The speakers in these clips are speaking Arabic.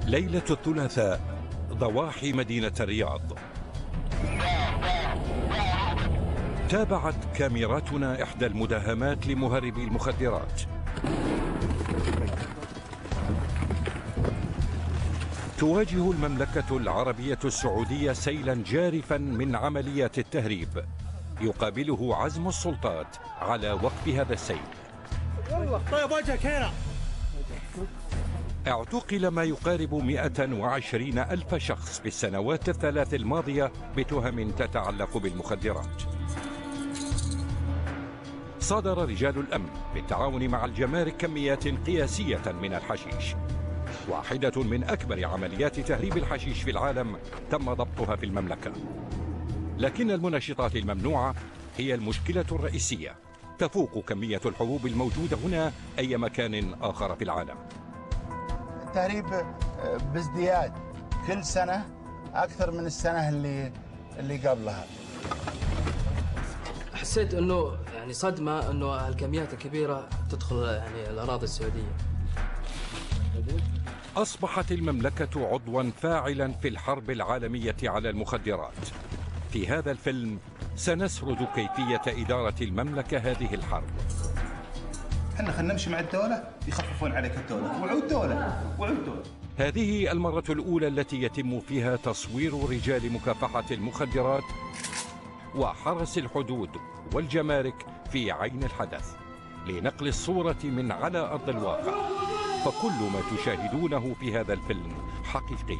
ليلة الثلاثاء، ضواحي مدينة الرياض. تابعت كاميراتنا إحدى المداهمات لمهربي المخدرات. تواجه المملكة العربية السعودية سيلا جارفا من عمليات التهريب، يقابله عزم السلطات على وقف هذا السيل. طيب وجهك هنا. اعتقل ما يقارب 120 ألف شخص في السنوات الثلاث الماضية بتهم تتعلق بالمخدرات. صادر رجال الأمن بالتعاون مع الجمارك كميات قياسية من الحشيش، واحدة من أكبر عمليات تهريب الحشيش في العالم تم ضبطها في المملكة. لكن المنشطات الممنوعة هي المشكلة الرئيسية، تفوق كمية الحبوب الموجودة هنا أي مكان آخر في العالم. التهريب بازدياد كل سنة أكثر من السنة اللي قبلها. حسيت انه يعني صدمة انه هالكميات الكبيرة تدخل يعني الأراضي السعودية. أصبحت المملكة عضوا فاعلا في الحرب العالمية على المخدرات. في هذا الفيلم سنسرد كيفية إدارة المملكة هذه الحرب. احنا خلينا نمشي مع الدولة يخففون عليك الدولة، وعود دولة وعود دولة. هذه المرة الأولى التي يتم فيها تصوير رجال مكافحة المخدرات وحرس الحدود والجمارك في عين الحدث لنقل الصورة من على أرض الواقع، فكل ما تشاهدونه في هذا الفيلم حقيقي.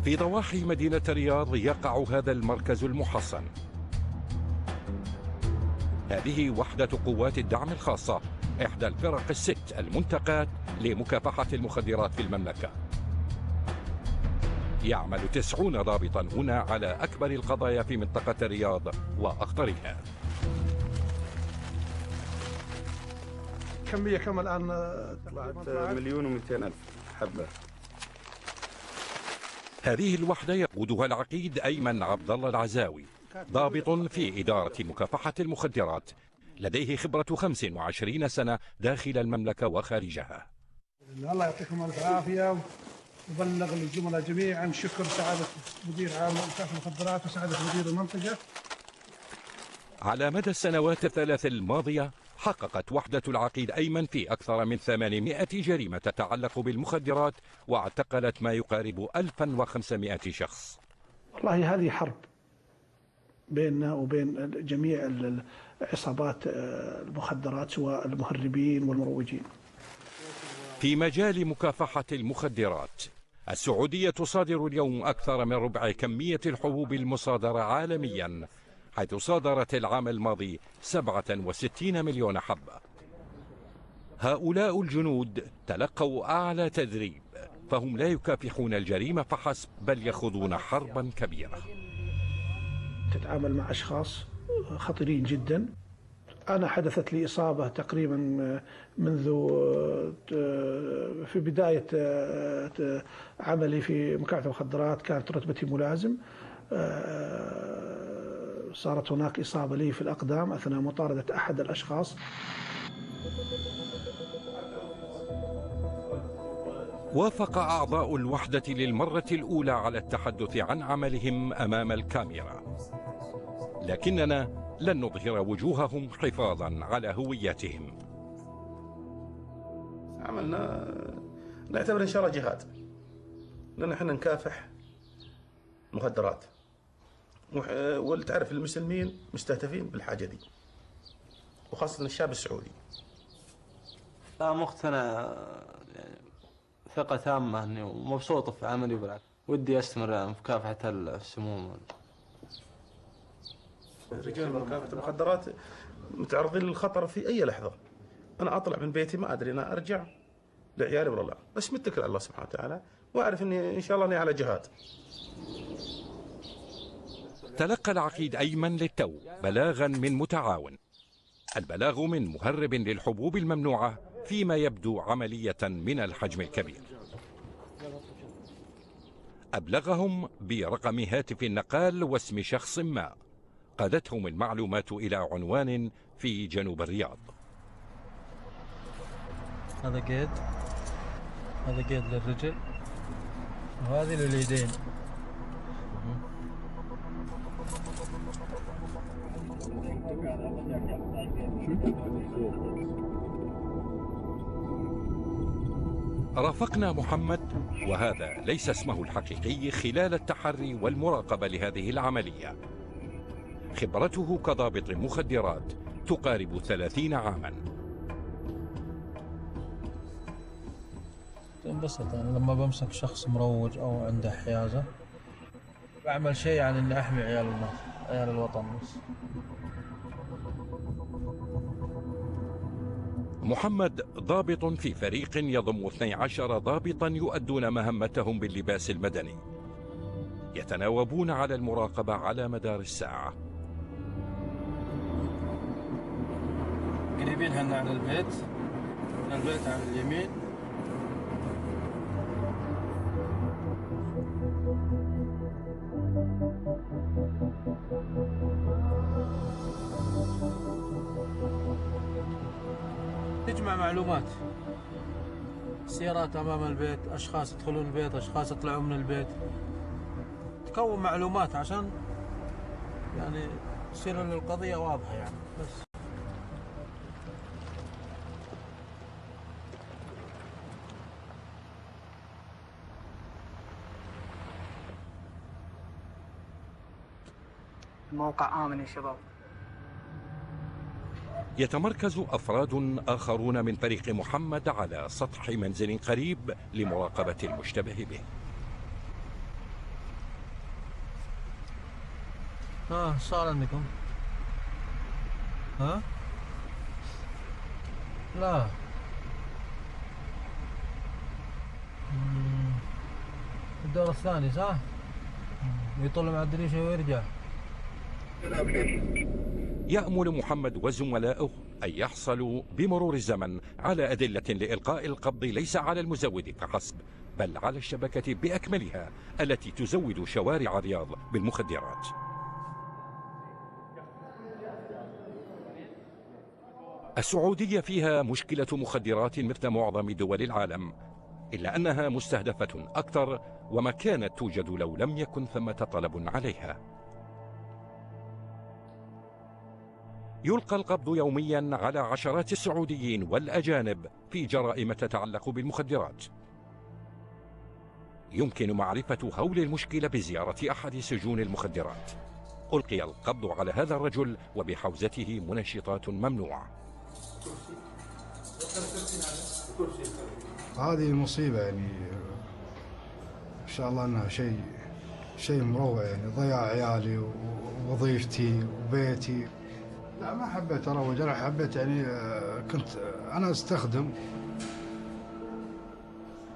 في ضواحي مدينة الرياض يقع هذا المركز المحصن. هذه وحدة قوات الدعم الخاصة، إحدى الفرق الست المنتقاة لمكافحة المخدرات في المملكة. يعمل 90 ضابطا هنا على أكبر القضايا في منطقة الرياض وأخطرها. كمية كم الآن؟ طلعت 1,200,000 حبة. هذه الوحدة يقودها العقيد أيمن عبد الله العزاوي، ضابط في إدارة مكافحة المخدرات، لديه خبرة 25 سنة داخل المملكة وخارجها. الله يعطيكم ألف عافية، وبلغ الزملاء جميعا شكر سعادة مدير عام مكافحة المخدرات وسعادة مدير المنطقة. على مدى السنوات الثلاث الماضية حققت وحدة العقيد أيمن في أكثر من 800 جريمة تتعلق بالمخدرات، واعتقلت ما يقارب 1500 شخص. والله هذه حرب بيننا وبين جميع عصابات المخدرات، سواء المهربين والمروجين. في مجال مكافحة المخدرات، السعودية تصادر اليوم أكثر من ربع كمية الحبوب المصادرة عالميا، حيث صادرت العام الماضي 67 مليون حبة. هؤلاء الجنود تلقوا أعلى تدريب، فهم لا يكافحون الجريمة فحسب، بل يخوضون حربا كبيرة. تتعامل مع أشخاص خطيرين جدا. أنا حدثت لي إصابة تقريبا منذ في بداية عملي في مكافحة المخدرات، كانت رتبتي ملازم. صارت هناك إصابة لي في الأقدام أثناء مطاردة أحد الأشخاص. وافق أعضاء الوحدة للمرة الأولى على التحدث عن عملهم أمام الكاميرا، لكننا لن نظهر وجوههم حفاظا على هوياتهم. عملنا نعتبر إن شاء الله جهاد، لأن احنا نكافح مخدرات، وتعرف المسلمين مستهدفين بالحاجة دي، وخاصة الشعب السعودي. لا مقتنع، ثقة تامة اني ومبسوط في عملي، وبالعكس ودي استمر في مكافحة السموم. رجال مكافحة المخدرات متعرضين للخطر في أي لحظة. أنا أطلع من بيتي ما أدري أنا أرجع لعيالي ولا لا، بس متكل على الله سبحانه وتعالى، وأعرف إني إن شاء الله أني على جهاد. تلقى العقيد أيمن للتو بلاغا من متعاون. البلاغ من مهرب للحبوب الممنوعة فيما يبدو عملية من الحجم الكبير. أبلغهم برقم هاتف النقال واسم شخص ما. قادتهم المعلومات إلى عنوان في جنوب الرياض. هذا قيد، هذا قيد للرجل وهذه لليدين. رافقنا محمد، وهذا ليس اسمه الحقيقي، خلال التحري والمراقبة لهذه العملية. خبرته كضابط مخدرات تقارب 30 عاما. انبسط أنا لما بمسك شخص مروج أو عنده حيازة، بعمل شيء عن إني أحمي عيال الناس، عيال الوطن بس. محمد ضابط في فريق يضم 12 ضابطا يؤدون مهمتهم باللباس المدني، يتناوبون على المراقبة على مدار الساعة. قريبين هنا على البيت، البيت على اليمين. تجمع معلومات، سيارات أمام البيت، أشخاص يدخلون البيت، أشخاص يطلعون من البيت، تكون معلومات عشان يعني تصير القضية واضحة يعني بس. الموقع آمن يا شباب. يتمركز أفراد آخرون من فريق محمد على سطح منزل قريب لمراقبة المشتبه به. صار عندكم؟ ها؟ لا. الدور الثاني صح؟ يطل مع الدريشة ويرجع. يأمل محمد وزملائه أن يحصلوا بمرور الزمن على أدلة لإلقاء القبض ليس على المزود فحسب، بل على الشبكة بأكملها التي تزود شوارع الرياض بالمخدرات. السعودية فيها مشكلة مخدرات مثل معظم دول العالم، إلا أنها مستهدفة أكثر، وما كانت توجد لو لم يكن ثمة طلب عليها. يلقى القبض يوميا على عشرات السعوديين والأجانب في جرائم تتعلق بالمخدرات. يمكن معرفة هول المشكلة بزيارة أحد سجون المخدرات. ألقي القبض على هذا الرجل وبحوزته منشطات ممنوعة. هذه مصيبة يعني، إن شاء الله أنها شيء مروع يعني. ضياع عيالي ووظيفتي وبيتي. لا ما حبيت أروج، أنا حبيت يعني كنت أنا أستخدم.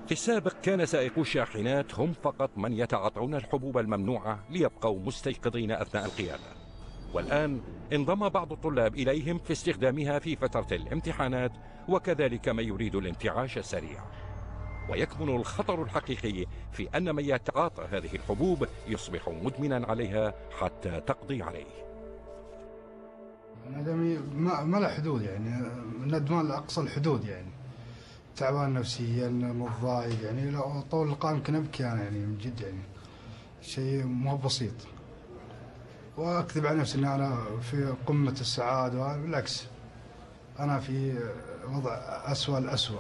في السابق كان سائقو الشاحنات هم فقط من يتعاطون الحبوب الممنوعة ليبقوا مستيقظين أثناء القيادة، والآن انضم بعض الطلاب إليهم في استخدامها في فترة الامتحانات، وكذلك من يريد الانتعاش السريع. ويكمن الخطر الحقيقي في أن من يتعاطى هذه الحبوب يصبح مدمنا عليها حتى تقضي عليه. ندمي ما له حدود يعني، ندمان لأقصى الحدود يعني. تعبان نفسيا، متضايق يعني، لو طول القائم يمكن أبكي أنا يعني من جد يعني. شيء مو بسيط. وأكذب على نفسي أن أنا في قمة السعادة، بالعكس أنا في وضع أسوأ الأسوأ.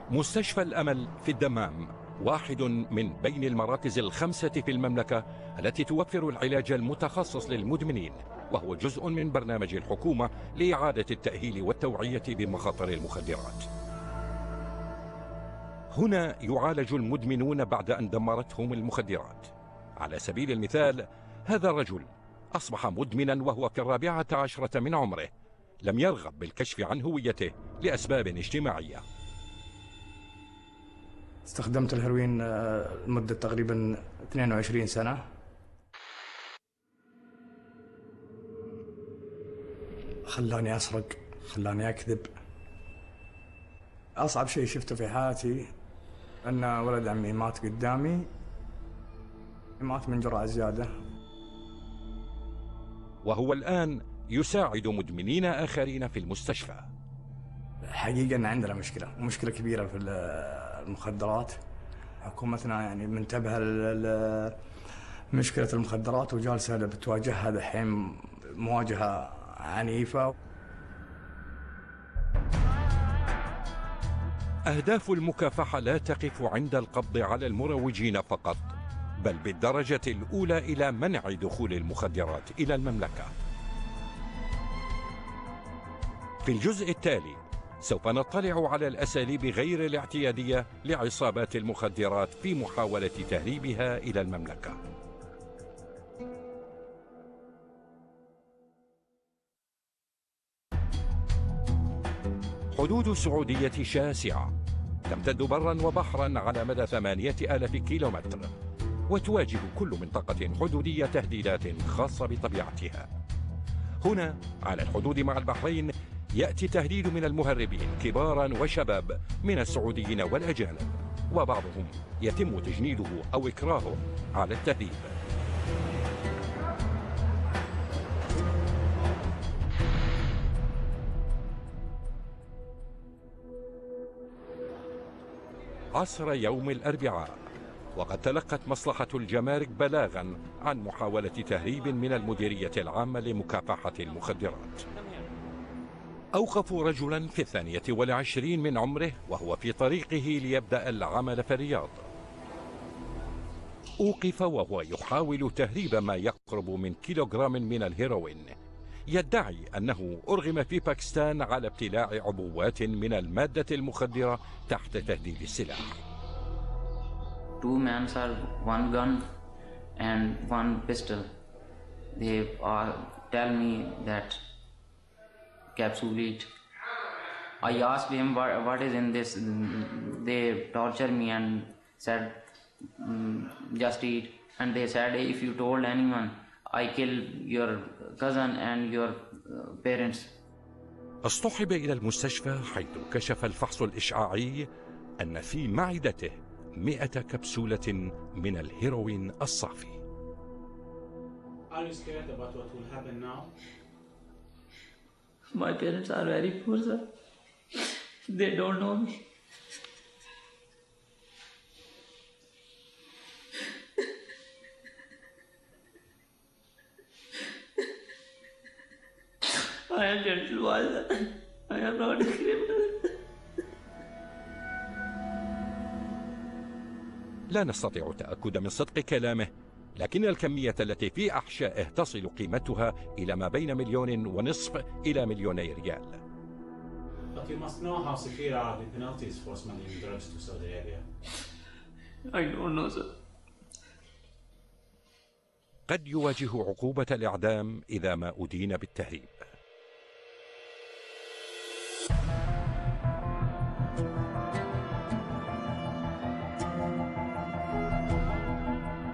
مستشفى الأمل في الدمام واحد من بين المراكز الخمسة في المملكة التي توفر العلاج المتخصص للمدمنين، وهو جزء من برنامج الحكومة لإعادة التأهيل والتوعية بمخاطر المخدرات. هنا يعالج المدمنون بعد أن دمرتهم المخدرات. على سبيل المثال، هذا الرجل أصبح مدمنا وهو في 14 من عمره، لم يرغب بالكشف عن هويته لأسباب اجتماعية. استخدمت الهيروين لمدة تقريبا 22 سنة. خلاني أسرق، خلاني أكذب. أصعب شيء شفته في حياتي أن ولد عمي مات قدامي، مات من جرعة زيادة. وهو الآن يساعد مدمنين آخرين في المستشفى. حقيقة أن عندنا مشكلة، ومشكلة كبيرة في المخدرات. حكومتنا يعني منتبهة لمشكلة المخدرات وجالسة بتواجهها الحين مواجهة عنيفة. أهداف المكافحة لا تقف عند القبض على المروجين فقط، بل بالدرجة الأولى إلى منع دخول المخدرات إلى المملكة. في الجزء التالي سوف نطلع على الأساليب غير الاعتيادية لعصابات المخدرات في محاولة تهريبها إلى المملكة. حدود السعودية شاسعة، تمتد برا وبحرا على مدى 8000 كيلومتر، وتواجه كل منطقة حدودية تهديدات خاصة بطبيعتها. هنا على الحدود مع البحرين يأتي التهديد من المهربين كبارا وشباب من السعوديين والأجانب، وبعضهم يتم تجنيده أو إكراهه على التهريب. عصر يوم الأربعاء، وقد تلقت مصلحة الجمارك بلاغا عن محاولة تهريب من المديرية العامة لمكافحة المخدرات. أوقفوا رجلا في 22 من عمره وهو في طريقه ليبدأ العمل في الرياض. أوقف وهو يحاول تهريب ما يقرب من كيلوغرام من الهيروين. يدعي أنه أرغم في باكستان على ابتلاع عبوات من المادة المخدرة تحت تهديد السلاح. 2 men are 1 gun and 1 pistol. They tell me that capsule eat. I asked him what is in this. They tortured me and said just eat. And they said if you told anyone, I kill your cousin and your parents. اصطحب إلى المستشفى حيث كشف الفحص الإشعاعي أن في معدته 100 كبسولة من الهيروين الصافي. Are you scared about what will happen now? My parents are very poor, sir. They don't know me. I am gentle boy. I am not a criminal. لا نستطيع التأكد من صدق كلامه، لكن الكمية التي في أحشائه تصل قيمتها إلى ما بين 1.5 مليون إلى 2 مليون ريال. But you must know how severe are the penalties for smuggling drugs to Saudi Arabia. I don't know, sir. قد يواجه عقوبة الإعدام إذا ما أدين بالتهريب.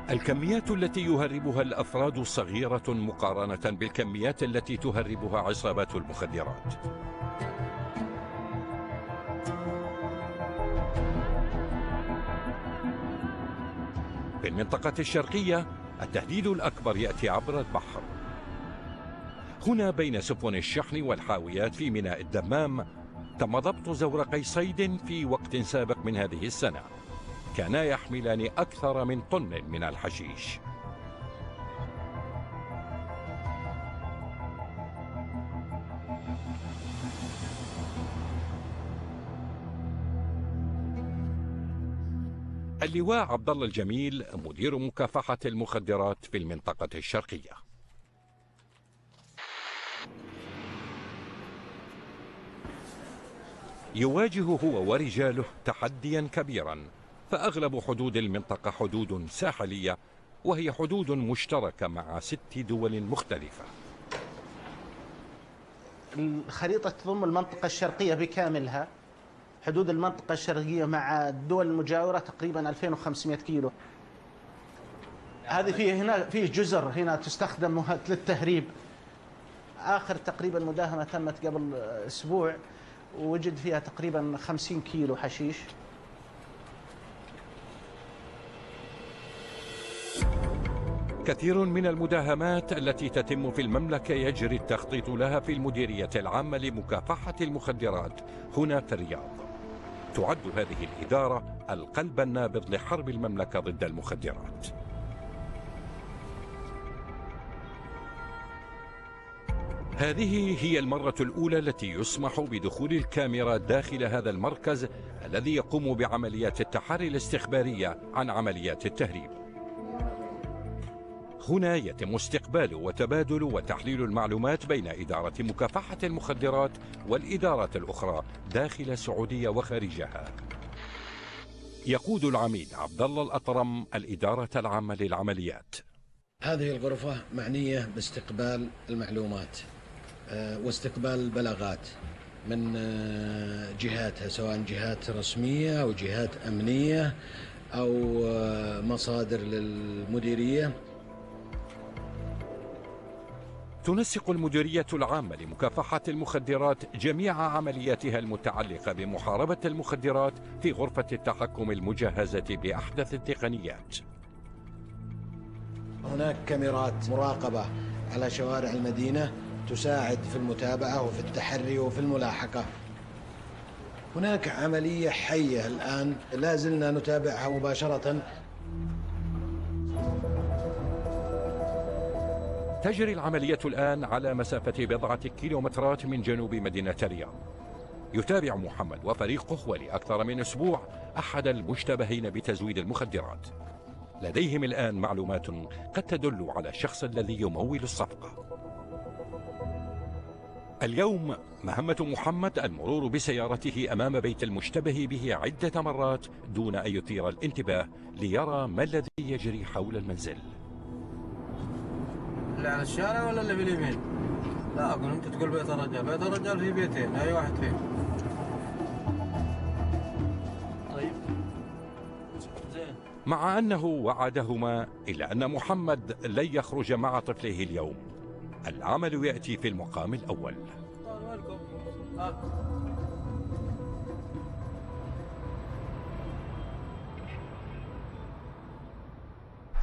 الكميات التي يهربها الأفراد صغيرة مقارنة بالكميات التي تهربها عصابات المخدرات. في المنطقة الشرقية التهديد الأكبر يأتي عبر البحر. هنا بين سفن الشحن والحاويات في ميناء الدمام تم ضبط زورقي صيد في وقت سابق من هذه السنة، كانا يحملان أكثر من طن من الحشيش. اللواء عبد الله الجميل مدير مكافحة المخدرات في المنطقة الشرقية. يواجه هو ورجاله تحديا كبيرا، فأغلب حدود المنطقة حدود ساحلية، وهي حدود مشتركة مع 6 دول مختلفة. الخريطة تضم المنطقة الشرقية بكاملها. حدود المنطقة الشرقية مع الدول المجاورة تقريبا 2500 كيلو. هذه فيه هنا فيه جزر هنا تستخدم للتهريب. آخر تقريبا مداهمة تمت قبل أسبوع ووجد فيها تقريبا 50 كيلو حشيش. كثير من المداهمات التي تتم في المملكة يجري التخطيط لها في المديرية العامة لمكافحة المخدرات هنا في الرياض. تعد هذه الإدارة القلب النابض لحرب المملكة ضد المخدرات. هذه هي المرة الأولى التي يسمح بدخول الكاميرا داخل هذا المركز الذي يقوم بعمليات التحري الاستخبارية عن عمليات التهريب. هنا يتم استقبال وتبادل وتحليل المعلومات بين إدارة مكافحة المخدرات والإدارات الأخرى داخل السعودية وخارجها. يقود العميد عبد الله الأطرم الإدارة العامة للعمليات. هذه الغرفة معنية باستقبال المعلومات واستقبال البلاغات من جهاتها، سواء جهات رسمية أو جهات أمنية أو مصادر للمديرية. تنسق المديرية العامة لمكافحة المخدرات جميع عملياتها المتعلقة بمحاربة المخدرات في غرفة التحكم المجهزة بأحدث التقنيات. هناك كاميرات مراقبة على شوارع المدينة تساعد في المتابعة وفي التحري وفي الملاحقة. هناك عملية حية الآن لا زلنا نتابعها مباشرة. تجري العملية الآن على مسافة بضعة كيلومترات من جنوب مدينة الرياض. يتابع محمد وفريقه ولأكثر من أسبوع أحد المشتبهين بتزويد المخدرات. لديهم الآن معلومات قد تدل على الشخص الذي يمول الصفقة. اليوم مهمة محمد المرور بسيارته أمام بيت المشتبه به عدة مرات دون أن يثير الانتباه ليرى ما الذي يجري حول المنزل. اللي على الشارع ولا اللي في اليمين؟ لا أقول أنت تقول بيت الرجال، بيت الرجال في بيتين، أي واحد فيهم. طيب زين. مع أنه وعدهما إلا أن محمد لن يخرج مع طفله اليوم. العمل يأتي في المقام الأول.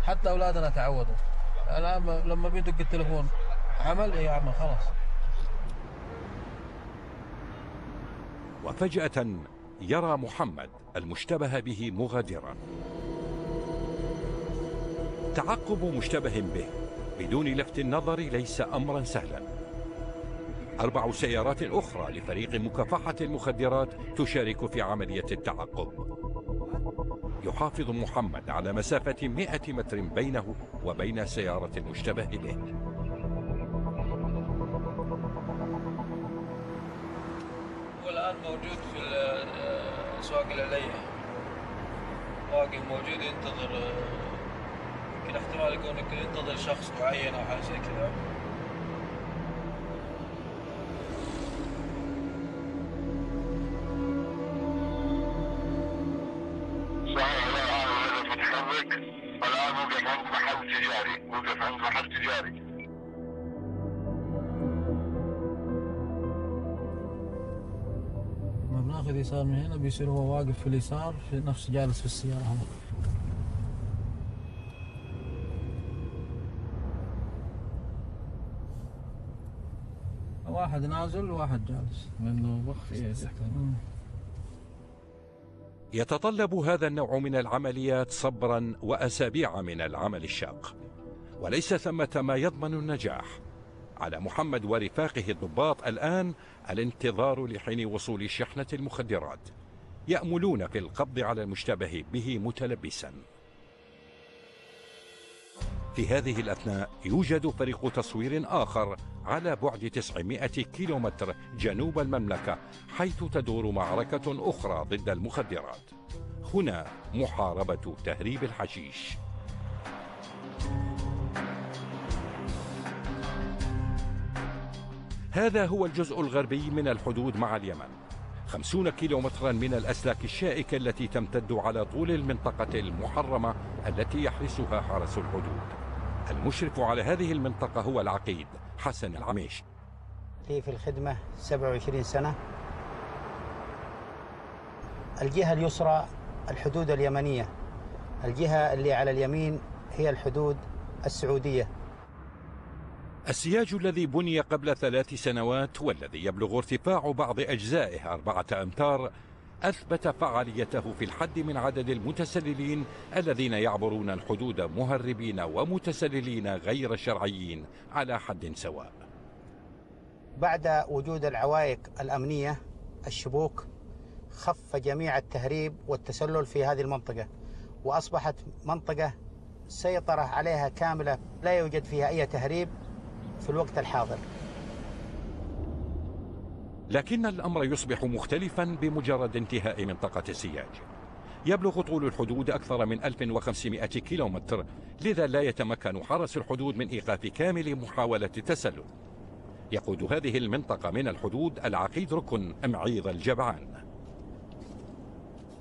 حتى أولادنا تعودوا الآن لما بيدق التليفون عمل إيه عمل خلاص. وفجأة يرى محمد المشتبه به مغادرا. تعقب مشتبه به بدون لفت النظر ليس أمرا سهلا. 4 سيارات أخرى لفريق مكافحة المخدرات تشارك في عملية التعقب. يحافظ محمد على مسافة 100 متر بينه وبين سيارة المشتبه به. هو الآن موجود في سواق العليا، واقف موجود ينتظر، يمكن احتمال يكون ينتظر شخص معين أو حاجة زي كذا. الآن وقف عند محل تجاري، وقف عند محل تجاري. ما بناخذ يسار من هنا بيصير هو واقف في اليسار في نفس جالس في السيارة هنا. واحد نازل وواحد جالس. منه وقف يتطلب هذا النوع من العمليات صبرا وأسابيع من العمل الشاق، وليس ثمة ما يضمن النجاح. على محمد ورفاقه الضباط الآن الانتظار لحين وصول شحنة المخدرات. يأملون في القبض على المشتبه به متلبسا. في هذه الأثناء يوجد فريق تصوير آخر على بعد 900 كيلومتر جنوب المملكة، حيث تدور معركة أخرى ضد المخدرات. هنا محاربة تهريب الحشيش. هذا هو الجزء الغربي من الحدود مع اليمن. 50 كيلومترا من الأسلاك الشائكة التي تمتد على طول المنطقة المحرمة التي يحرسها حرس الحدود. المشرف على هذه المنطقة هو العقيد حسن العميش. لي في الخدمة 27 سنة. الجهة اليسرى الحدود اليمنية، الجهة اللي على اليمين هي الحدود السعودية. السياج الذي بني قبل 3 سنوات والذي يبلغ ارتفاع بعض أجزائه 4 أمتار أثبت فعاليته في الحد من عدد المتسللين الذين يعبرون الحدود مهربين ومتسللين غير شرعيين على حد سواء. بعد وجود العوائق الأمنية الشبوك خف جميع التهريب والتسلل في هذه المنطقة، وأصبحت منطقة سيطرة عليها كاملة، لا يوجد فيها أي تهريب في الوقت الحاضر. لكن الأمر يصبح مختلفا بمجرد انتهاء منطقة السياج. يبلغ طول الحدود أكثر من 1500 كيلومتر، لذا لا يتمكن حرس الحدود من إيقاف كامل محاولة التسلل. يقود هذه المنطقة من الحدود العقيد ركن معيض الجبعان.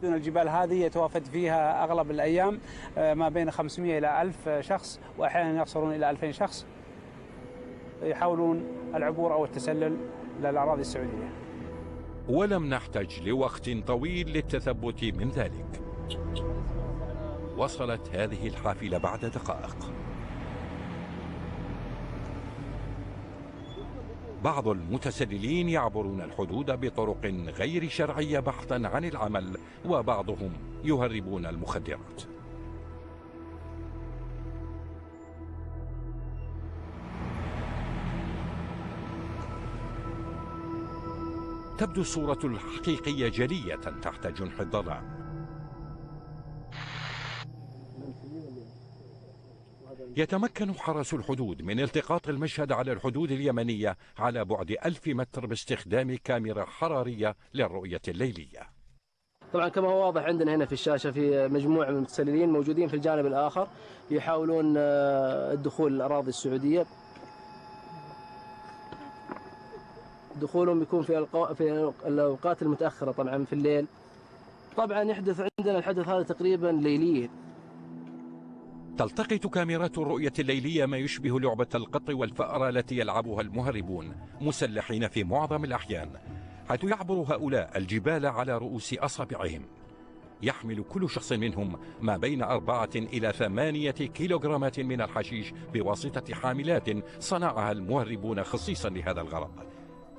الجبال هذه يتوافد فيها أغلب الأيام ما بين 500 إلى 1000 شخص، وأحيانا يصلون إلى 2000 شخص يحاولون العبور أو التسلل للأراضي السعودية. ولم نحتج لوقت طويل للتثبت من ذلك. وصلت هذه الحافلة بعد دقائق. بعض المتسللين يعبرون الحدود بطرق غير شرعية بحثا عن العمل، وبعضهم يهربون المخدرات. تبدو الصورة الحقيقية جلية تحت جنح الظلام. يتمكن حرس الحدود من التقاط المشهد على الحدود اليمنية على بعد 1000 متر باستخدام كاميرا حرارية للرؤية الليلية. طبعا كما هو واضح عندنا هنا في الشاشة في مجموعة من المتسللين موجودين في الجانب الآخر يحاولون الدخول الأراضي السعودية. دخولهم يكون في الأوقات المتأخرة طبعا في الليل. طبعا يحدث عندنا الحدث هذا تقريبا ليليا. تلتقط كاميرات الرؤية الليلية ما يشبه لعبة القط والفأر التي يلعبها المهربون مسلحين في معظم الأحيان، حيث يعبر هؤلاء الجبال على رؤوس أصابعهم. يحمل كل شخص منهم ما بين 4 إلى 8 كيلوغرامات من الحشيش بواسطة حاملات صنعها المهربون خصيصا لهذا الغرض.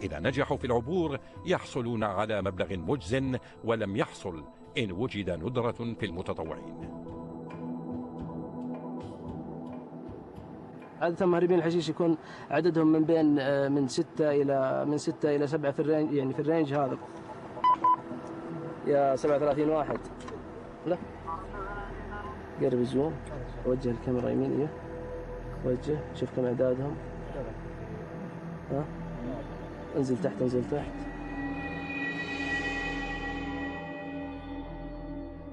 إذا نجحوا في العبور يحصلون على مبلغ مجز، ولم يحصل إن وجد ندرة في المتطوعين. عادة مهربين الحشيش يكون عددهم من بين من 6 إلى 7 في الرينج، يعني في الرينج هذا. يا 37 واحد. لا قرب الزوم، وجه الكاميرا يمين. ايه وجه، شوف كم اعدادهم. ها انزل تحت انزل تحت.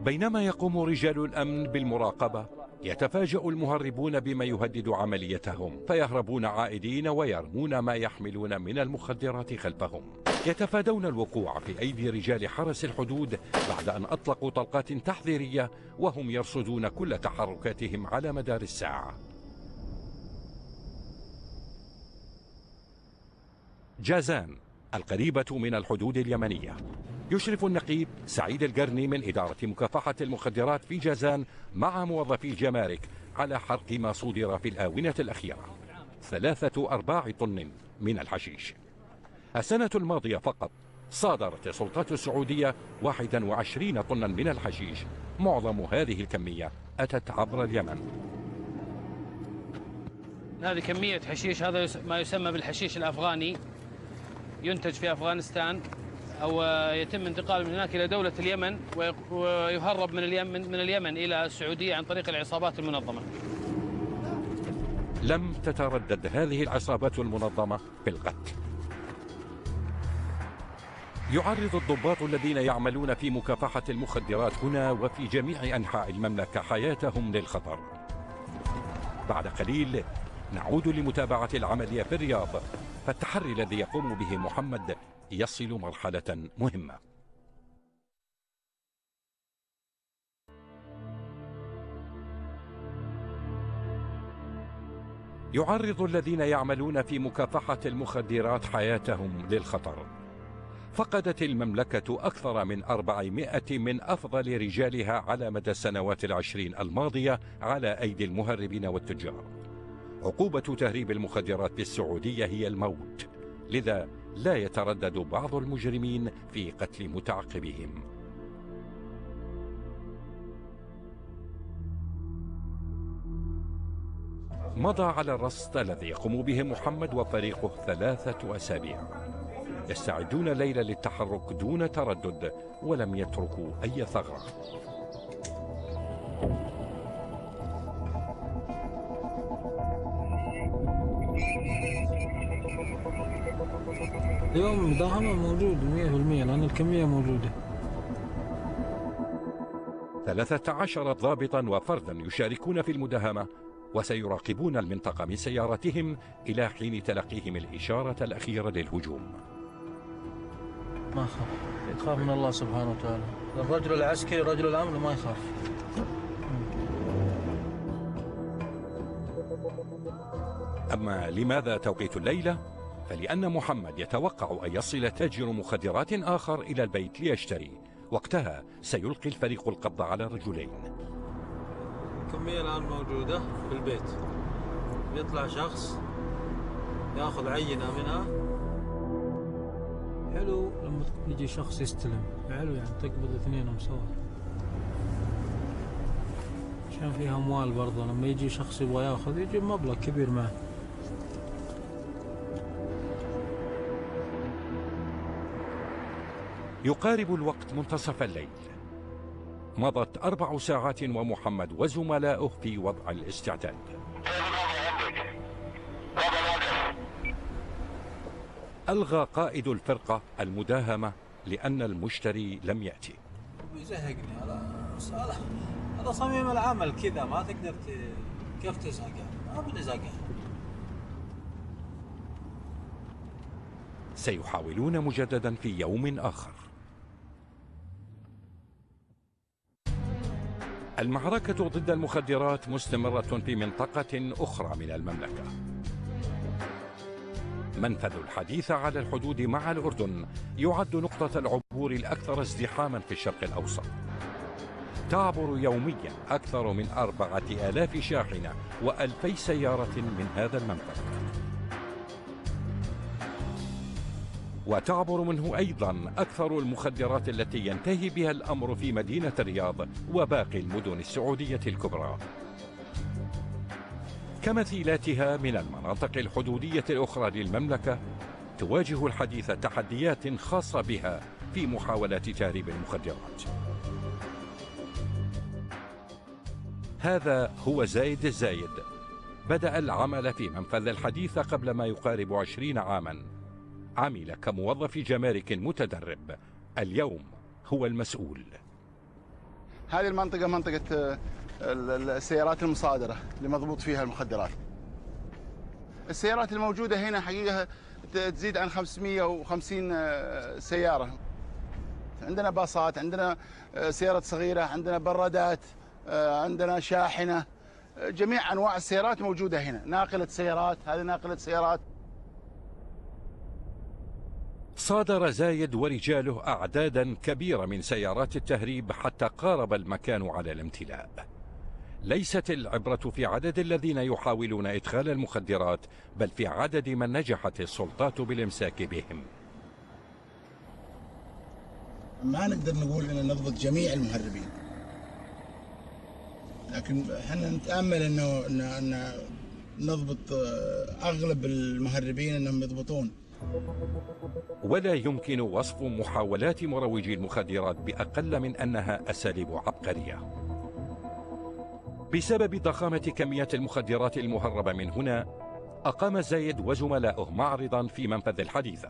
بينما يقوم رجال الأمن بالمراقبة يتفاجأ المهربون بما يهدد عمليتهم، فيهربون عائدين ويرمون ما يحملون من المخدرات خلفهم. يتفادون الوقوع في أيدي رجال حرس الحدود بعد أن أطلقوا طلقات تحذيرية، وهم يرصدون كل تحركاتهم على مدار الساعة. جازان القريبة من الحدود اليمنية. يشرف النقيب سعيد القرني من إدارة مكافحة المخدرات في جازان مع موظفي الجمارك على حرق ما صدر في الآونة الأخيرة 3 طن من الحشيش. السنة الماضية فقط صادرت السلطات السعودية 21 طنا من الحشيش. معظم هذه الكمية أتت عبر اليمن. هذه كمية حشيش، هذا ما يسمى بالحشيش الأفغاني، ينتج في أفغانستان أو يتم انتقاله من هناك إلى دولة اليمن ويهرب من اليمن إلى السعودية عن طريق العصابات المنظمة. لم تتردد هذه العصابات المنظمة في القتل. يعرض الضباط الذين يعملون في مكافحة المخدرات هنا وفي جميع أنحاء المملكة حياتهم للخطر. بعد قليل نعود لمتابعة العملية في الرياض، فالتحري الذي يقوم به محمد يصل مرحلة مهمة. يعرض الذين يعملون في مكافحة المخدرات حياتهم للخطر. فقدت المملكة أكثر من 400 من أفضل رجالها على مدى السنوات العشرين الماضية على أيدي المهربين والتجار. عقوبة تهريب المخدرات في السعودية هي الموت، لذا لا يتردد بعض المجرمين في قتل متعقبهم. مضى على الرصد الذي يقوم به محمد وفريقه 3 أسابيع. يستعدون ليلة للتحرك دون تردد، ولم يتركوا أي ثغرة. اليوم المداهمة موجود 100% لأن الكمية موجودة. 13 ضابطا وفردا يشاركون في المداهمة، وسيراقبون المنطقة من سيارتهم إلى حين تلقيهم الإشارة الأخيرة للهجوم. ما يخاف من الله سبحانه وتعالى. الرجل العسكري رجل الأمن ما يخاف. أما لماذا توقيت الليلة؟ فلأن محمد يتوقع أن يصل تاجر مخدرات آخر إلى البيت ليشتري. وقتها سيلقي الفريق القبض على رجلين. الكمية الآن موجودة في البيت، يطلع شخص ياخذ عينة منها. حلو لما يجي شخص يستلم، حلو يعني تقبض اثنينهم سوا، عشان فيها أموال برضه. لما يجي شخص يبغى ياخذ يجيب مبلغ كبير معه. يقارب الوقت منتصف الليل. مضت 4 ساعات ومحمد وزملائه في وضع الاستعداد. ألغى قائد الفرقة المداهمة لأن المشتري لم يأتي. يزهقني هذا صميم العمل كذا، ما تقدر كيف تزهق يعني؟ ما بنزهق. سيحاولون مجددا في يوم آخر. المعركة ضد المخدرات مستمرة في منطقة أخرى من المملكة. منفذ الحديث على الحدود مع الأردن يعد نقطة العبور الأكثر ازدحاما في الشرق الأوسط. تعبر يوميا أكثر من 4000 شاحنة و2000 سيارة من هذا المنفذ. وتعبر منه أيضا أكثر المخدرات التي ينتهي بها الأمر في مدينة الرياض وباقي المدن السعودية الكبرى، كمثيلاتها من المناطق الحدودية الأخرى للمملكة. تواجه الحديث تحديات خاصة بها في محاولات تهريب المخدرات. هذا هو زايد الزايد. بدأ العمل في منفذ الحديث قبل ما يقارب 20 عاما. عمل كموظف جمارك متدرب، اليوم هو المسؤول. هذه المنطقة منطقة السيارات المصادرة اللي مضبوط فيها المخدرات. السيارات الموجودة هنا حقيقة تزيد عن 550 سيارة. عندنا باصات، عندنا سيارات صغيرة، عندنا برادات، عندنا شاحنة، جميع أنواع السيارات موجودة هنا. ناقلة سيارات، هذه ناقلة سيارات. صادر زايد ورجاله أعدادا كبيرة من سيارات التهريب حتى قارب المكان على الامتلاء. ليست العبرة في عدد الذين يحاولون إدخال المخدرات، بل في عدد من نجحت السلطات بالإمساك بهم. ما نقدر نقول أن نضبط جميع المهربين، لكن احنا نتأمل أنه نضبط أغلب المهربين أنهم يضبطون. ولا يمكن وصف محاولات مروجي المخدرات بأقل من أنها أساليب عبقرية. بسبب ضخامة كميات المخدرات المهربة من هنا، أقام زايد وزملائه معرضا في منفذ الحديثة،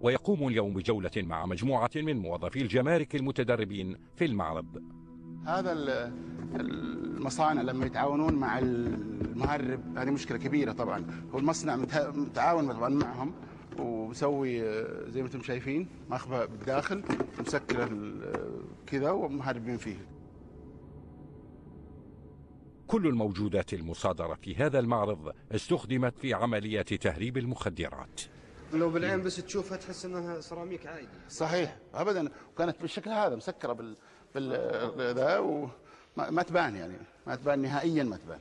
ويقوم اليوم بجولة مع مجموعة من موظفي الجمارك المتدربين في المعرض. هذا المصانع لما يتعاونون مع المهرب هذه مشكلة كبيرة طبعا. هو المصنع متعاون طبعا معهم ومسوي زي ما انتم شايفين مخبأ بداخل مسكر كذا ومهربين فيه. كل الموجودات المصادرة في هذا المعرض استخدمت في عمليات تهريب المخدرات. لو بالعين بس تشوفها تحس انها سيراميك عادي. صحيح ابدا، وكانت بالشكل هذا مسكره ذا وما تبان، يعني ما تبان نهائيا، ما تبان.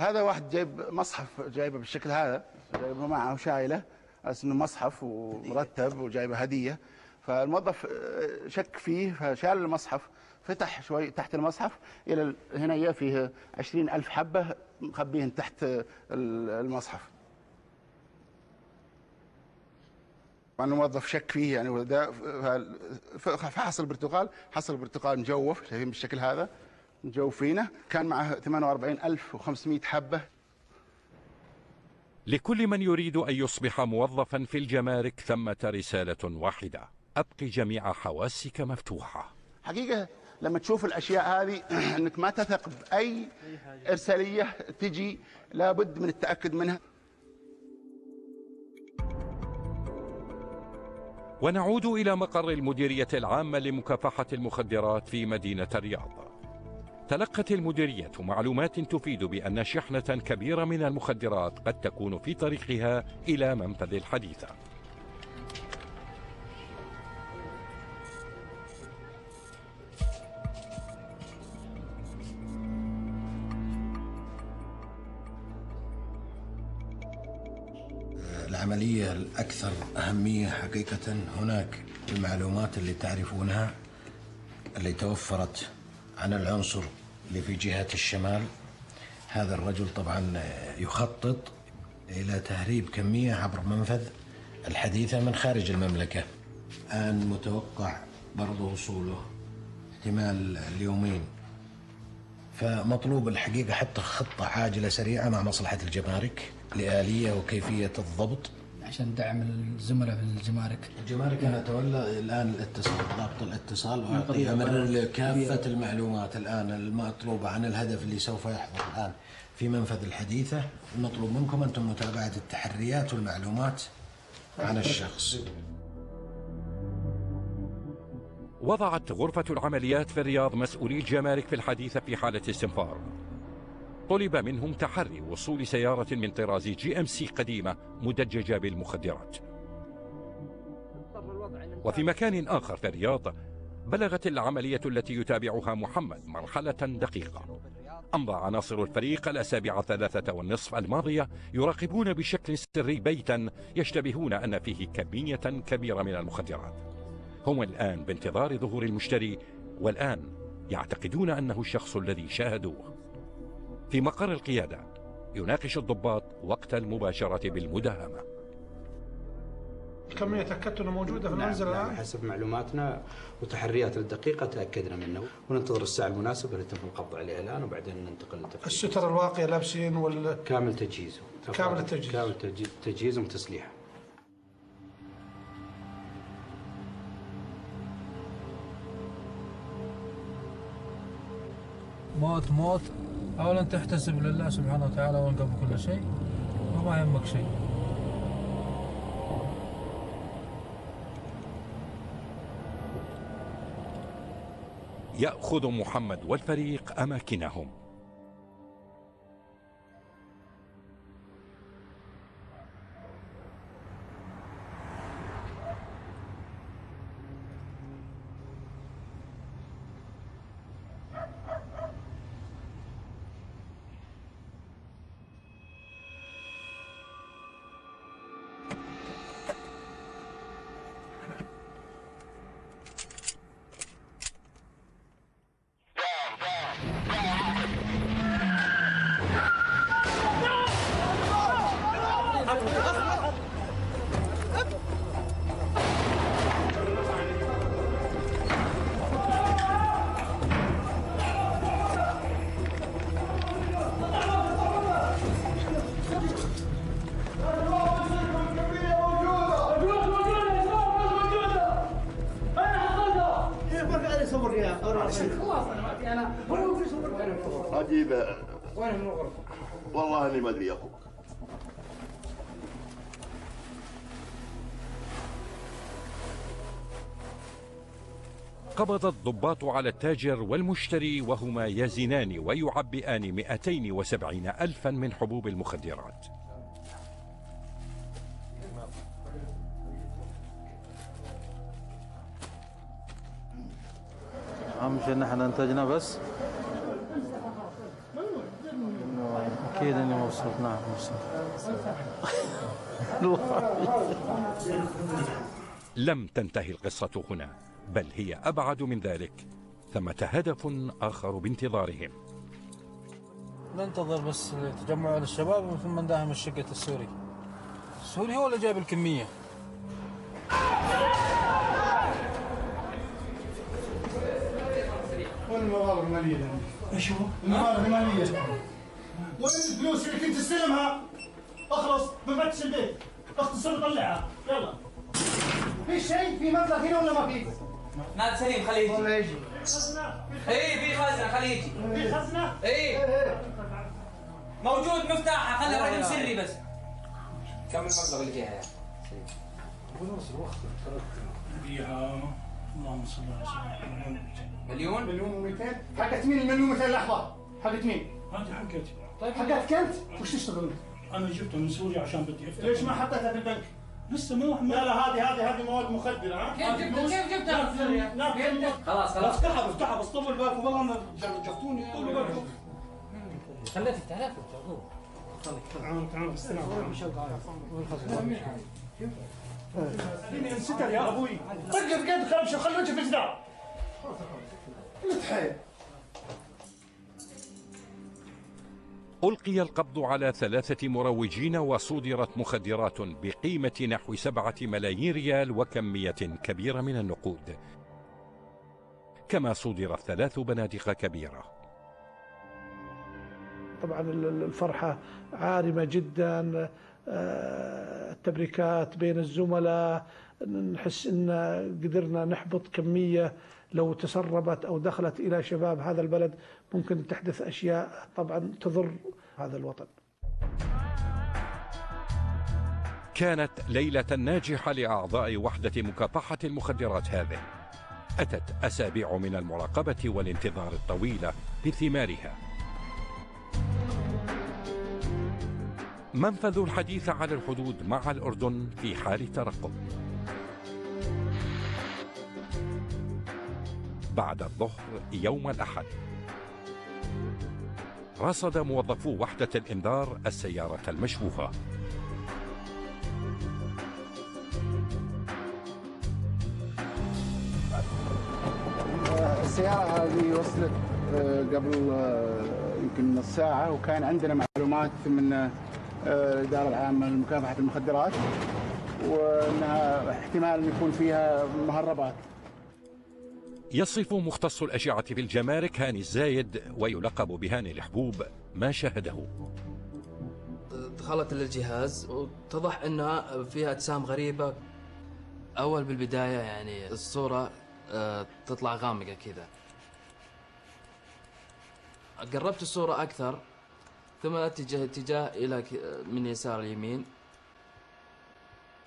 هذا واحد جايب مصحف، جايبه بالشكل هذا، جايبه معه شايله انه مصحف ومرتب وجايبه هديه. فالموظف شك فيه فشال المصحف، فتح شوي تحت المصحف الى هنا فيه 20,000 حبه مخبيهن تحت المصحف. طبعا الموظف شك فيه يعني فحصل برتقال، حصل برتقال مجوف، شايفين بالشكل هذا مجوفينه، كان معه 48,500 حبه. لكل من يريد أن يصبح موظفا في الجمارك ثمة رسالة واحدة: أبقي جميع حواسك مفتوحة. حقيقة لما تشوف الأشياء هذه أنك ما تثق بأي إرسالية تجي، لابد من التأكد منها. ونعود إلى مقر المديرية العامة لمكافحة المخدرات في مدينة الرياض. تلقت المديرية معلومات تفيد بأن شحنة كبيرة من المخدرات قد تكون في طريقها إلى منفذ الحديثة. العملية الأكثر أهمية حقيقة هناك المعلومات اللي تعرفونها اللي توفرت عن العنصر اللي في جهة الشمال. هذا الرجل طبعا يخطط إلى تهريب كمية عبر منفذ الحديثة من خارج المملكة. الآن متوقع برضو وصوله احتمال اليومين، فمطلوب الحقيقة حتى خطة عاجلة سريعة مع مصلحة الجمارك لآلية وكيفية الضبط عشان دعم الزملاء في الجمارك. الجمارك أنا أتولى الآن الاتصال، ضابط الاتصال، وأعطي أمر كافة المعلومات الآن المطلوبة عن الهدف اللي سوف يحضر الآن في منفذ الحديثة. المطلوب منكم أنتم متابعة التحريات والمعلومات عن الشخص. وضعت غرفة العمليات في الرياض مسؤولي الجمارك في الحديثة في حالة استنفار. طلب منهم تحري وصول سيارة من طراز GMC قديمة مدججة بالمخدرات. وفي مكان آخر في الرياض بلغت العملية التي يتابعها محمد مرحلة دقيقة. أمضى عناصر الفريق الأسابيع 3:30 الماضية يراقبون بشكل سري بيتا يشتبهون أن فيه كمية كبيرة من المخدرات. هم الآن بانتظار ظهور المشتري، والآن يعتقدون أنه الشخص الذي شاهدوه. في مقر القيادة يناقش الضباط وقت المباشرة بالمداهمة. الكمية تأكدت أنها موجودة في المنزل الآن؟ نعم، حسب معلوماتنا وتحرياتنا الدقيقة تأكدنا منه، وننتظر الساعة المناسبة اللي يتم القبض عليها الآن، وبعدين ننتقل للتفحيص. الستر الواقية لابسين كامل تجهيزه. كامل التجهيز. كامل تجهيزهم وتسليحه. موت أولا تحتسب لله سبحانه وتعالى وانقى بكل شيء وما يهمك شيء. يأخذ محمد والفريق أماكنهم. اجيبه. وين من الغرفه؟ والله اني ما ادري يا اخوك. قبض الضباط على التاجر والمشتري وهما يزنان ويعبئان 270 ألفا من حبوب المخدرات. أهم شيء نحن أنتجنا بس أكيد إني مبسوط. نعم مبسوط. لم تنتهي القصة هنا، بل هي أبعد من ذلك. ثمة هدف آخر بانتظارهم. ننتظر بس تجمع الشباب ثم نداهم الشقة السوري. السوري هو اللي جايب الكمية. وين المبالغ المالية؟ ايش هو؟ المبالغ المالية. وين الفلوس اللي كنت تستلمها؟ اخلص بفتش البيت، اختصر طلعها، يلا. في شيء؟ في مبلغ هنا ولا ما في؟ نادي سليم خليه يجي. ولا يجي. اي في خزنة خليه يجي. في خزنة؟ اي موجود مفتاحها، خلي الرقم سري بس. كم المبلغ اللي فيها يا سليم؟ فيها اللهم صل على سيدنا مليون؟ مليون و200. حقت مين المليون و200 لحظة؟ حقت مين؟ هذه حقتي. طيب حقتك انت؟ وش تشتغل؟ انا جبتها من سوريا عشان بدي افتح. ليش ما حطيتها في البنك؟ لسه ما لا هذه مواد مخدرة. ها؟ كيف جبتها من سوريا؟ خلاص افتحها بس طول بالك والله جفتوني. طول بالك. خليتك تعرف. تعال استلم. انستر يا ابوي. طق بقد خمسه خلي وجهك في الجدار. تحيل. ألقي القبض على 3 مروجين وصودرت مخدرات بقيمة نحو 7 ملايين ريال وكمية كبيرة من النقود، كما صودرت 3 بنادق كبيرة. طبعا الفرحة عارمة جدا، التبريكات بين الزملاء، نحس ان قدرنا نحبط كمية لو تسربت او دخلت الى شباب هذا البلد ممكن تحدث اشياء طبعا تضر هذا الوطن. كانت ليلة ناجحة لأعضاء وحدة مكافحة المخدرات هذه. أتت أسابيع من المراقبة والانتظار الطويلة بثمارها. منفذ الحديث على الحدود مع الأردن في حال ترقب. بعد الظهر يوم الأحد رصد موظفو وحدة الإنذار السيارة المشبوهة. السيارة هذه وصلت قبل يمكن نص ساعة، وكان عندنا معلومات من الإدارة العامة لمكافحة المخدرات وأنها احتمال يكون فيها مهربات. يصف مختص الأشعة في الجمارك هاني الزايد ويلقب بهاني الحبوب ما شاهده. دخلت للجهاز واتضح انها فيها اجسام غريبة. اول بالبداية يعني الصورة تطلع غامقة كذا. قربت الصورة اكثر ثم اتجاه الى من يسار اليمين،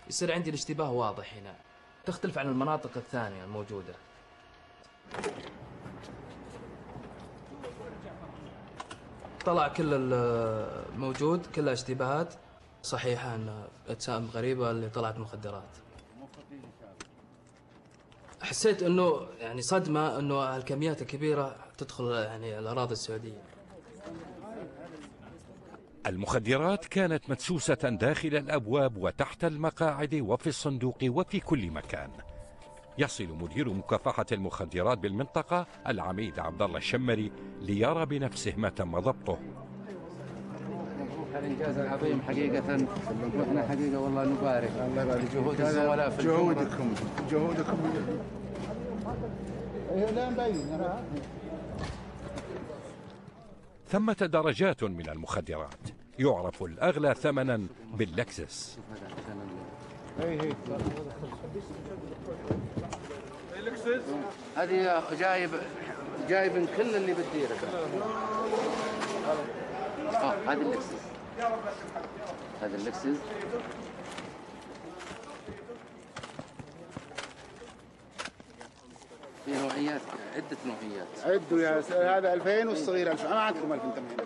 يصير عندي الاشتباه واضح هنا، تختلف عن المناطق الثانية الموجودة. طلع كل الموجود كلها اشتباهات صحيحة، ان اجسام غريبة اللي طلعت مخدرات. حسيت انه يعني صدمة انه هالكميات الكبيرة تدخل يعني الاراضي السعودية. المخدرات كانت مدسوسة داخل الأبواب وتحت المقاعد وفي الصندوق وفي كل مكان. يصل مدير مكافحة المخدرات بالمنطقة العميد عبد الله الشمري ليرى بنفسه ما تم ضبطه. الإنجاز العظيم حقيقة، وإحنا حقيقة والله نبارك جهود الزملاء في جهودكم لا مبين. ثمة درجات من المخدرات، يعرف الأغلى ثمنا باللكسس. هذه جايب من كل اللي بتديره. هذه اللكسس، هذا اللكسس. في نوعيات، عدة نوعيات. عدوا يا هذا 2000 والصغير 1000. انا عندكم 1000 انتم هنا.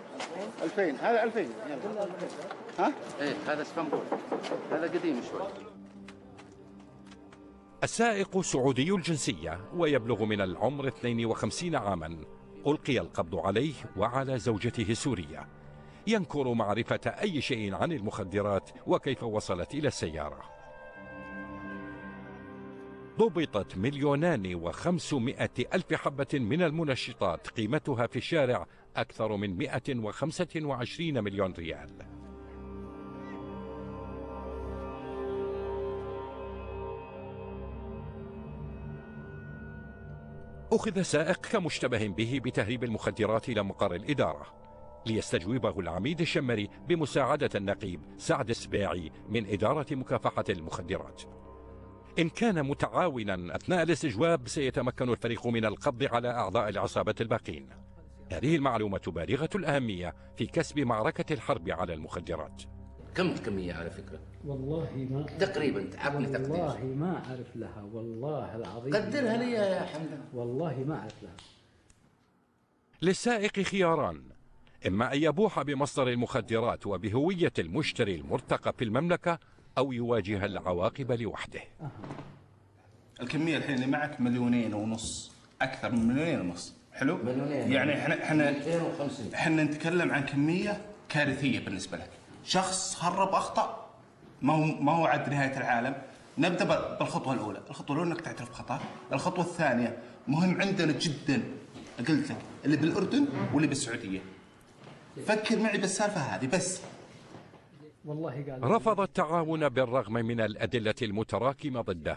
2000 هذا 2000 يلا. ها؟ ايه هذا اسطنبول، هذا قديم شوي. السائق سعودي الجنسية ويبلغ من العمر 52 عاما. ألقي القبض عليه وعلى زوجته سورية. ينكر معرفة أي شيء عن المخدرات وكيف وصلت إلى السيارة. ضبطت 2,500,000 حبة من المنشطات قيمتها في الشارع أكثر من 125 مليون ريال. أخذ سائق كمشتبه به بتهريب المخدرات إلى مقر الإدارة، ليستجوبه العميد الشمري بمساعدة النقيب سعد السباعي من إدارة مكافحة المخدرات. إن كان متعاونا أثناء الاستجواب سيتمكن الفريق من القبض على أعضاء العصابة الباقين. هذه المعلومة بالغة الأهمية في كسب معركة الحرب على المخدرات. كم الكمية على فكرة؟ والله ما تقريبا تعبني تقدير. والله ما أعرف لها، والله العظيم قدرها لي يا حمد. والله ما أعرف لها. للسائق خياران: إما أن يبوح بمصدر المخدرات وبهوية المشتري المرتقب في المملكة، أو يواجه العواقب لوحده. الكمية الحين اللي معك 2.5 مليون، أكثر من 2.5 مليون. حلو؟ مليونين. يعني احنا 250. احنا نتكلم عن كمية كارثية بالنسبة لك. شخص هرب أخطأ، ما هو عد نهاية العالم. نبدأ بالخطوة الأولى. الخطوة الأولى إنك تعترف بخطأ. الخطوة الثانية مهم عندنا جدا، قلت لك اللي بالأردن واللي بالسعودية. فكر معي بالسالفة هذه بس. والله قال رفض التعاون بالرغم من الأدلة المتراكمة ضده.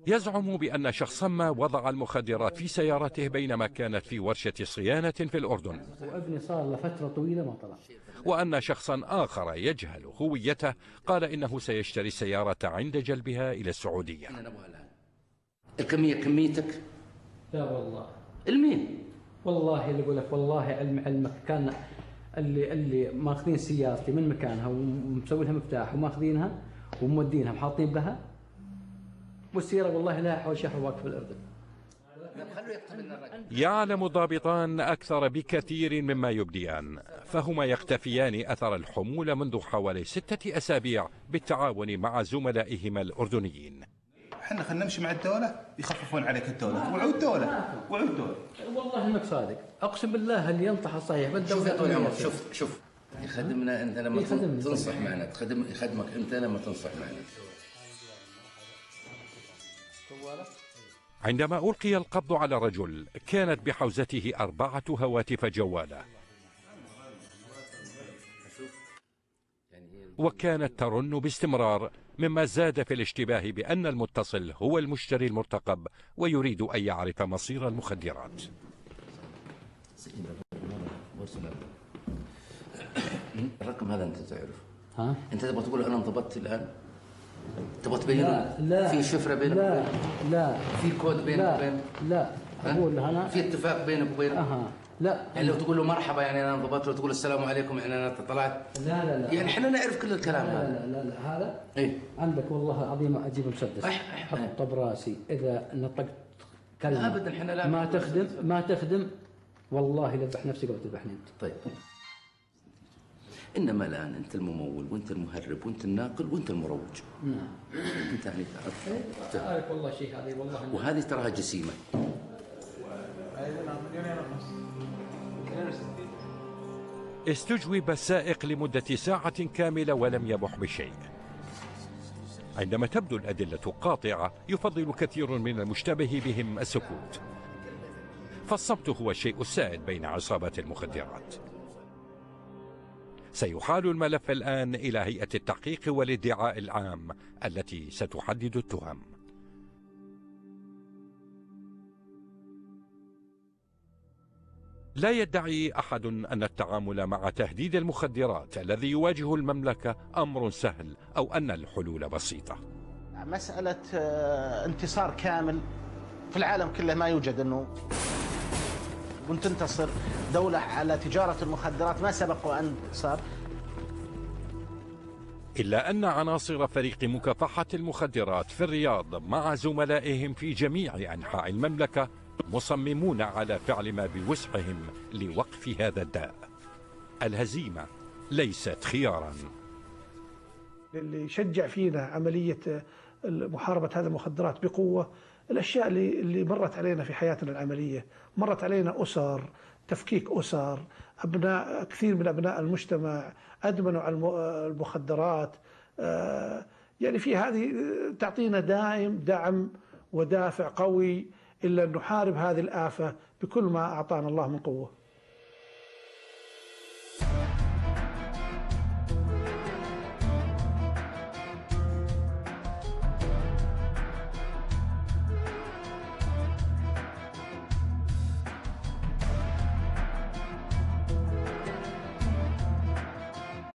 يزعم بأن شخصا ما وضع المخدرات في سيارته بينما كانت في ورشة صيانة في الأردن، وابني صار له فترة طويلة ما طلع. وأن شخصا آخر يجهل هويته قال إنه سيشتري السيارة عند جلبها إلى السعودية. الكمية كميتك؟ لا والله. المين؟ والله اللي أقول لك، والله علمك كان اللي ماخذين سيارتي من مكانها ومسوي لها مفتاح وماخذينها ومودينها وحاطين بها، والسيارة والله لها حول شهر واقف في الأردن. يعلم الضابطان أكثر بكثير مما يبديان، فهما يختفيان أثر الحمولة منذ حوالي 6 أسابيع بالتعاون مع زملائهما الأردنيين. احنا خلينا نمشي مع الدولة، يخففون عليك الدولة. وعود دولة، وعود دولة. والله انك صادق، اقسم بالله اللي ينطح الصحيح. شوف يا طويل العمر، شوف يخدمنا انت لما تنصح معنا، يخدمك انت لما تنصح معنا. عندما ألقي القبض على رجل كانت بحوزته 4 هواتف جوالة، وكانت ترن باستمرار، مما زاد في الاشتباه بأن المتصل هو المشتري المرتقب ويريد أن يعرف مصير المخدرات. الرقم هذا انت تعرف؟ ها؟ انت تبغى تقول انا انضبطت الان؟ تبغى تبين؟ لا في شفره بينك وبين؟ لا في كود بينك وبين؟ لا اقول له انا في اتفاق بينك وبينه؟ لا يعني لو تقول له مرحبا يعني انا انضبطت، لو تقول السلام عليكم يعني انا طلعت؟ لا يعني احنا نعرف كل الكلام هذا. لا هذا ايه عندك والله العظيم اجيب مسدس حط براسي اذا نطقت كلمه ابدا احنا لا ما تخدم والله لذبح نفسي قبل تذبحني انت. طيب انما الان انت الممول وانت المهرب وانت الناقل وانت المروج. نعم. انت يعني تعرف والله شيء هذه والله. وهذه تراها جسيمه. استجوب السائق لمدة ساعة كاملة ولم يبح بشيء. عندما تبدو الأدلة قاطعة يفضل كثير من المشتبه بهم السكوت، فالصمت هو الشيء السائد بين عصابات المخدرات. سيحال الملف الآن إلى هيئة التحقيق والادعاء العام التي ستحدد التهم. لا يدعي أحد أن التعامل مع تهديد المخدرات الذي يواجه المملكة أمر سهل أو أن الحلول بسيطة. مسألة انتصار كامل في العالم كله ما يوجد أنه تنتصر دولة على تجارة المخدرات، ما سبق وأن صار. إلا أن عناصر فريق مكافحة المخدرات في الرياض مع زملائهم في جميع أنحاء المملكة مصممون على فعل ما بوسعهم لوقف هذا الداء. الهزيمة ليست خيارا. اللي شجع فينا عملية محاربة هذه المخدرات بقوة الأشياء اللي مرت علينا في حياتنا العملية. مرت علينا أسر، تفكيك أسر، أبناء كثير من أبناء المجتمع أدمنوا على المخدرات. يعني في هذه تعطينا دعم ودافع قوي إلا أن نحارب هذه الآفة بكل ما أعطانا الله من قوة.